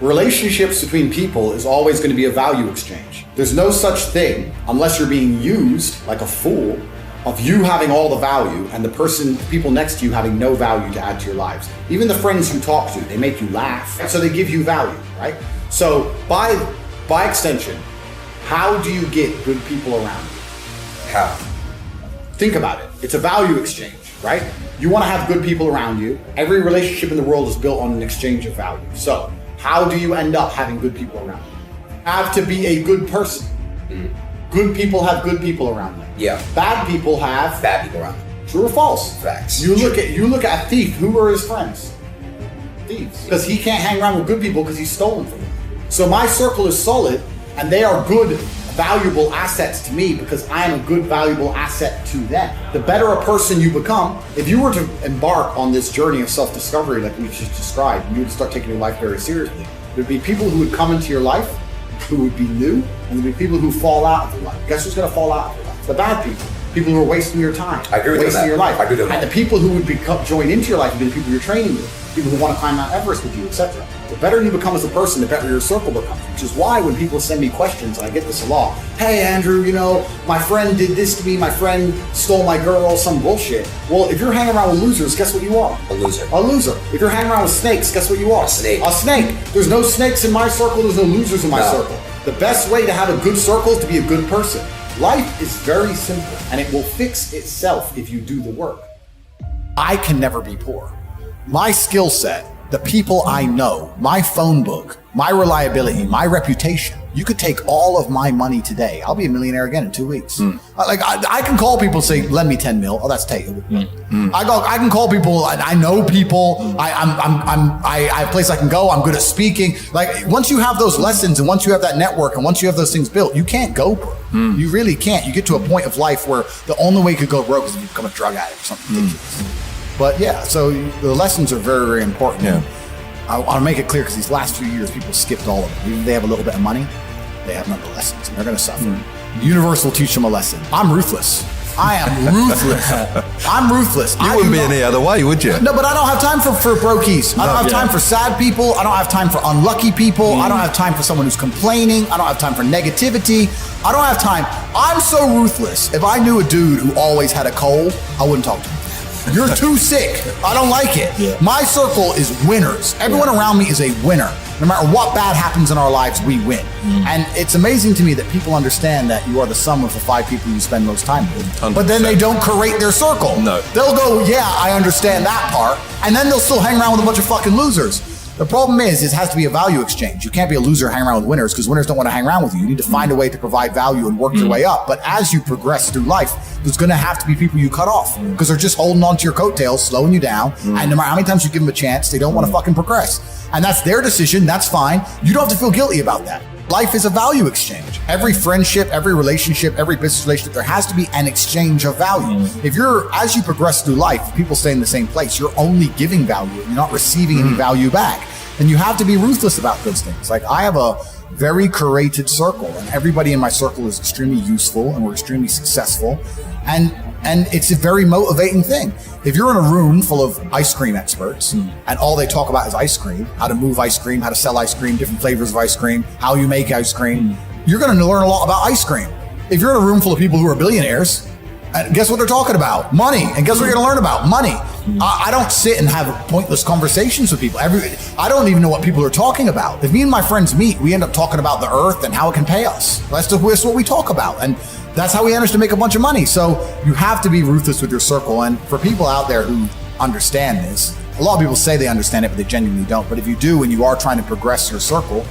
Relationships between people is always going to be a value exchange. There's no such thing, unless you're being used like a fool, of you having all the value and the people next to you having no value to add to your lives. Even the friends you talk to, they make you laugh, so they give you value, right? So by extension, how do you get good people around you? How? Think about it. It's a value exchange, right? You want to have good people around you. Every relationship in the world is built on an exchange of value. So how do you end up having good people around you? Have to be a good person. Good people have good people around them. Yeah. Bad people have bad people around them. True or false? Facts. You look at a thief. Who are his friends? Thieves. Because he can't hang around with good people because he's stolen from them. So my circle is solid, and they are good, valuable assets to me because I am a good, valuable asset to them. The better a person you become, if you were to embark on this journey of self-discovery like we just described, and you would start taking your life very seriously, there'd be people who would come into your life who would be new, and there'd be people who fall out of your life. Guess who's going to fall out of your life? The bad people. People who are wasting your time, I agree with wasting that. your life. I agree with that. And the people who would join into your life would be the people you're training with, people who want to climb Mount Everest with you, etc. The better you become as a person, the better your circle becomes. Which is why when people send me questions, and I get this a lot. Hey, Andrew, my friend did this to me. My friend stole my girl. Some bullshit. Well, if you're hanging around with losers, guess what you are? A loser. A loser. If you're hanging around with snakes, guess what you are? A snake. A snake. There's no snakes in my circle. There's no losers in my circle. The best way to have a good circle is to be a good person. Life is very simple, and it will fix itself if you do the work. I can never be poor. My skill set, the people I know, my phone book, my reliability, my reputation. You could take all of my money today. I'll be a millionaire again in 2 weeks. I can call people and say, lend me 10 mil. Oh, that's Tate. I can call people. I know people. I have a place I can go. I'm good at speaking. Like once you have those lessons and once you have that network and once you have those things built, you can't go broke. You really can't. You get to a point of life where the only way you could go broke is if you become a drug addict or something ridiculous. But yeah, so the lessons are very, very important. Yeah. I want to make it clear because these last few years, people skipped all of it. Even if they have a little bit of money, they have none of the lessons, and they're going to suffer. The universe will teach them a lesson. I'm ruthless. I am ruthless. I'm ruthless. You wouldn't be any other way, would you? No, but I don't have time for brokies. I don't have time for sad people. I don't have time for unlucky people. I don't have time for someone who's complaining. I don't have time for negativity. I don't have time. I'm so ruthless. If I knew a dude who always had a cold, I wouldn't talk to him. You're too sick. I don't like it. Yeah. My circle is winners. Everyone around me is a winner. No matter what bad happens in our lives, we win. And it's amazing to me that people understand that you are the sum of the 5 people you spend most time with. 100%. But then they don't curate their circle. No. They'll go, yeah, I understand that part. And then they'll still hang around with a bunch of fucking losers. The problem is, it has to be a value exchange. You can't be a loser hanging around with winners because winners don't want to hang around with you. You need to find a way to provide value and work your way up. But as you progress through life, there's going to have to be people you cut off because they're just holding on to your coattails, slowing you down. And no matter how many times you give them a chance, they don't want to fucking progress. And that's their decision. That's fine. You don't have to feel guilty about that. Life is a value exchange. Every friendship, every relationship, every business relationship, there has to be an exchange of value. As you progress through life, people stay in the same place, you're only giving value. You're not receiving any value back. And you have to be ruthless about those things. Like I have a very curated circle and everybody in my circle is extremely useful and we're extremely successful. And it's a very motivating thing. If you're in a room full of ice cream experts and all they talk about is ice cream, how to move ice cream, how to sell ice cream, different flavors of ice cream, how you make ice cream, you're going to learn a lot about ice cream. If you're in a room full of people who are billionaires, guess what they're talking about? Money. And guess what you're going to learn about? Money. I don't sit and have pointless conversations with people. I don't even know what people are talking about. If me and my friends meet, we end up talking about the earth and how it can pay us. That's what we talk about. And that's how we manage to make a bunch of money. So you have to be ruthless with your circle. And for people out there who understand this, a lot of people say they understand it, but they genuinely don't. But if you do and you are trying to progress your circle,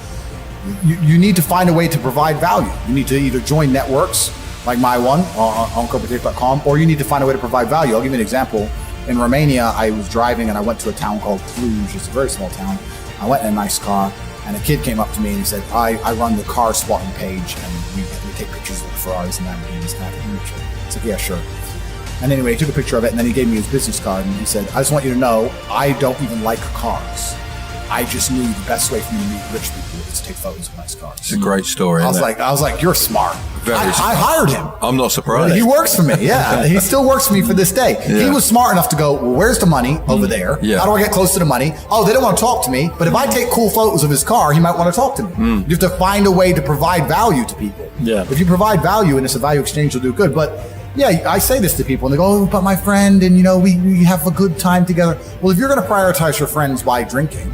you need to find a way to provide value. You need to either join networks like my one on corporative.com, or you need to find a way to provide value. I'll give you an example. In Romania, I was driving and I went to a town called Cluj. It's a very small town. I went in a nice car and a kid came up to me and he said, I run the car swapping page and we take pictures of the Ferraris and Lamborghinis. Can I have a picture? I said, yeah, sure. And anyway, he took a picture of it and then he gave me his business card and he said, I just want you to know, I don't even like cars. I just knew the best way for me to meet rich people is to take photos of nice cars. It's a great story. I was like, you're smart. I hired him. I'm not surprised. He works for me. Yeah, he still works for me for this day. Yeah. He was smart enough to go, well, where's the money over there? Yeah. How do I get close to the money? Oh, they don't want to talk to me. But if I take cool photos of his car, he might want to talk to me. You have to find a way to provide value to people. Yeah. If you provide value and it's a value exchange, you'll do good. But yeah, I say this to people and they go, oh, but my friend, and we have a good time together. Well, if you're going to prioritize your friends by drinking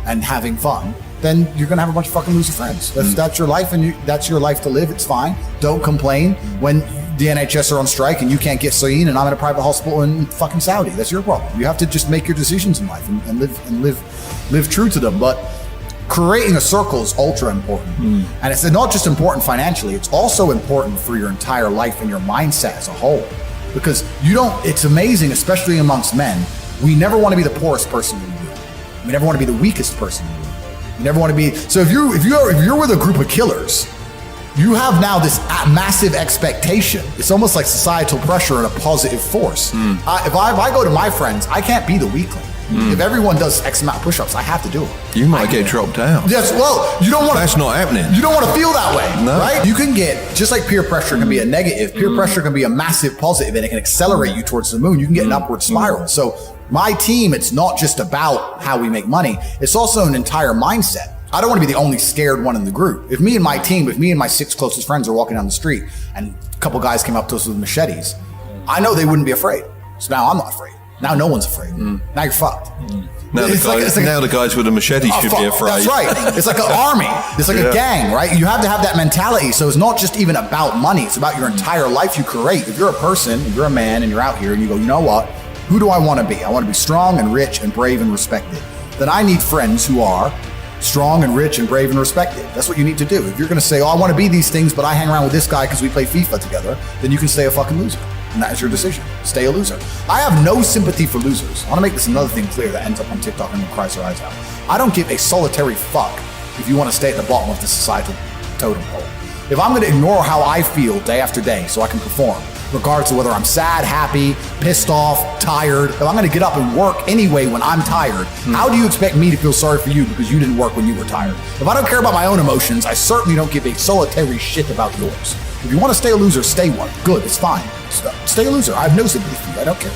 and having fun, then you're going to have a bunch of fucking loser friends. That's your life, and that's your life to live. It's fine. Don't complain when the NHS are on strike and you can't get seen and I'm in a private hospital in fucking Saudi. That's your problem. You have to just make your decisions in life and live true to them. But creating a circle is ultra important. And it's not just important financially, it's also important for your entire life and your mindset as a whole. Because it's amazing, especially amongst men, we never want to be the poorest person in the room. We never want to be the weakest person in the room. You never want to be, so if you're with a group of killers, you have now this massive expectation. It's almost like societal pressure and a positive force. If I go to my friends, I can't be the weakling. If everyone does X amount of push-ups, I have to do them. You might get dropped out. Yes, well, you don't want That's not happening. You don't want to feel that way, No. right? You can get, just like peer pressure can be a negative, peer pressure can be a massive positive and it can accelerate you towards the moon. You can get an upward spiral. So my team, it's not just about how we make money. It's also an entire mindset. I don't want to be the only scared one in the group. If me and my 6 closest friends are walking down the street and a couple guys came up to us with machetes, I know they wouldn't be afraid. So now I'm not afraid. Now no one's afraid. Now you're fucked. Now the guys with the machete should be afraid. That's right. It's like an army. It's like a gang, right? You have to have that mentality. So it's not just even about money. It's about your entire life you create. If you're a person, if you're a man and you're out here and you go, you know what? Who do I want to be? I want to be strong and rich and brave and respected. Then I need friends who are strong and rich and brave and respected. That's what you need to do. If you're going to say, oh, I want to be these things, but I hang around with this guy because we play FIFA together, then you can stay a fucking loser. And that is your decision. Stay a loser. I have no sympathy for losers. I want to make this another thing clear that ends up on TikTok and cries her eyes out. I don't give a solitary fuck if you want to stay at the bottom of the societal totem pole. If I'm going to ignore how I feel day after day so I can perform, regardless of whether I'm sad, happy, pissed off, tired, if I'm going to get up and work anyway when I'm tired, how do you expect me to feel sorry for you because you didn't work when you were tired? If I don't care about my own emotions, I certainly don't give a solitary shit about yours. If you want to stay a loser, stay one. Good, it's fine. Stay a loser. I have no sympathy for you. I don't care.